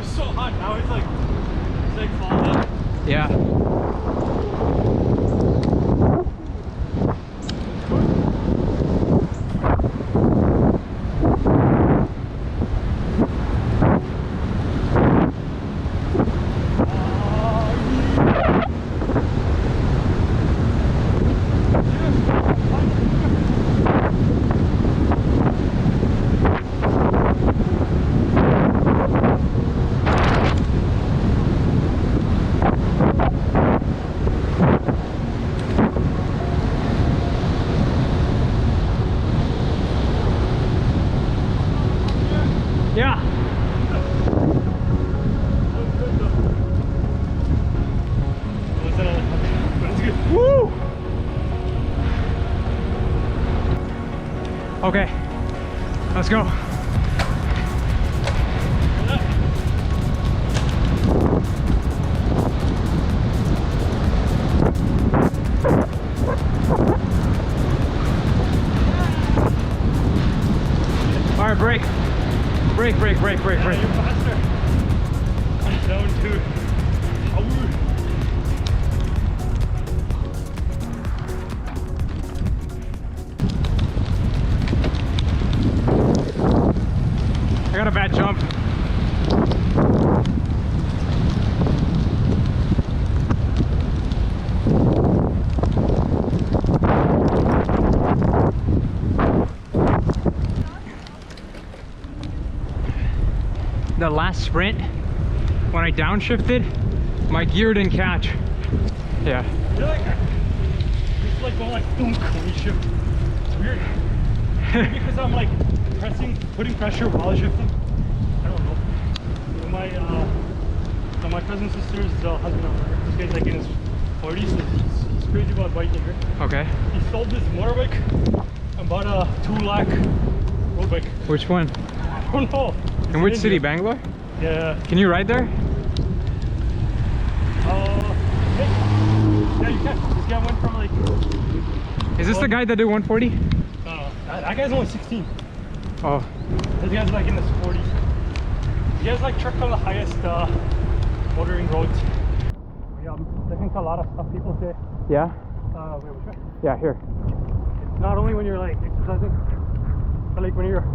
so hot now. It's like falling up. Yeah. Yeah. Woo! Okay, let's go. All right, break. Break. You're faster. Down to I got a bad jump. The last sprint, when I downshifted, my gear didn't catch. Yeah. You're like, it's like going like thunk when you shift. It's weird. Maybe because I'm like putting pressure while shifting. I don't know. My cousin's sister's husband, this guy's like in his 40s, so he's crazy about biking here. Okay. He sold this motorbike and bought a 2 lakh road bike. Which one? I don't know. In which city? Bangalore? Yeah. Can you ride there? Hey. Yeah, you can. This guy went from like... Is this the guy that did 140? That guy's only 16. Oh. This guy's like in his 40s. He has like trucked on the highest motoring roads. Yeah, I'm listening to a lot of stuff people say. Yeah? Wait, which way? Yeah, here. It's not only when you're like exercising, but like when you're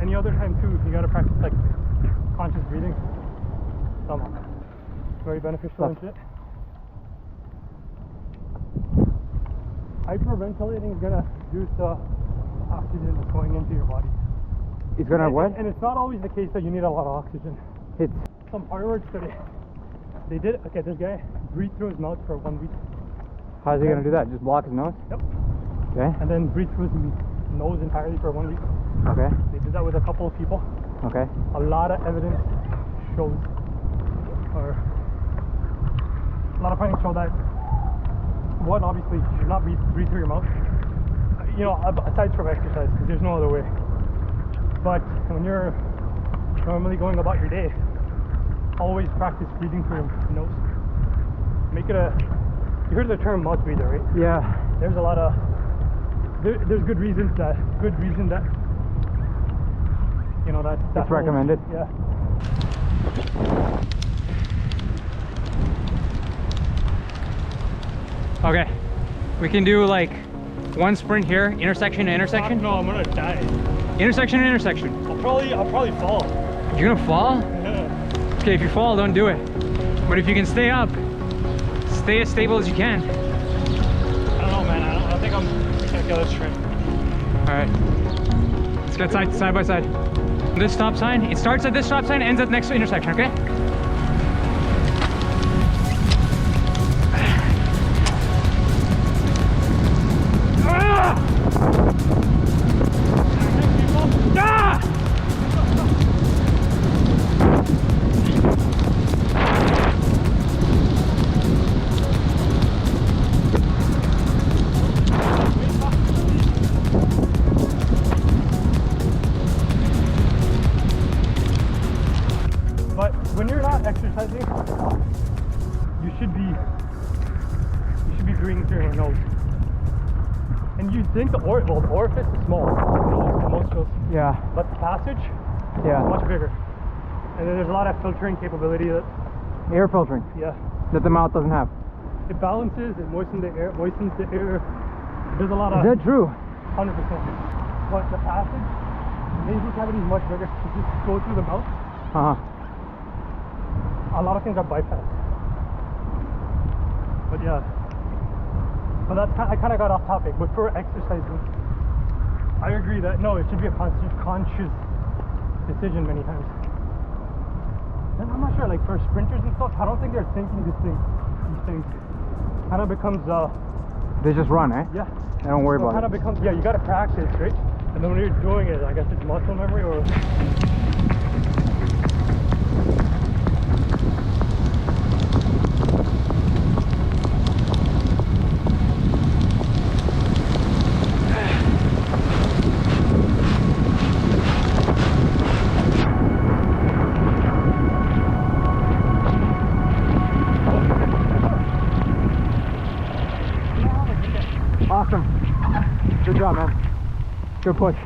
any other time too, you gotta practice like conscious breathing. Very beneficial and shit. Hyperventilating is gonna reduce the oxygen that's going into your body. He's gonna what? And it's not always the case that you need a lot of oxygen. It's Some Harvard study, they did, okay, this guy breathed through his mouth for 1 week. how's he gonna do that? Just block his nose? Yep. Okay. And then breathe through his nose entirely for 1 week. Okay. They did that with a couple of people. Okay. A lot of evidence shows, or a lot of findings show that one, obviously you should not breathe through your mouth, you know, aside from exercise, because there's no other way. But when you're normally going about your day, always practice breathing through your nose. Make it a, you heard the term mouth breather, right? Yeah. There's a lot of, there's good reason that, you know, that It's recommended. Yeah. Okay. We can do like one sprint here, intersection to intersection. No, I'm gonna die. Intersection to intersection. I'll probably fall. You're gonna fall? Yeah. Okay, if you fall, don't do it. But if you can stay up, stay as stable as you can. I don't know, man. I don't think I'm gonna kill this train. All right. Let's get side by side. This stop sign, it starts at this stop sign, ends at next intersection, okay? When you're not exercising, you should be breathing through your nose. And you think the orifice is small, the nose, in most shows. Yeah. But the passage is Yeah. much bigger. And then there's a lot of filtering capability that, Air filtering yeah, that the mouth doesn't have. it balances, it moistens the air, There's a lot of, Is that true? 100%. But the passage, the nasal cavity is much bigger. If you go through the mouth, Uh-huh. a lot of things are bypassed. But yeah, but that's I kind of got off topic. But for exercising, I agree that no, it should be a conscious decision many times. And I'm not sure, like for sprinters and stuff, I don't think they're thinking these things. Kind of becomes They just run, eh? yeah. I don't worry Kind about of it. becomes, yeah, you gotta practice, right? And then when you're doing it, I guess it's muscle memory or. Awesome. Good job, man. Good push.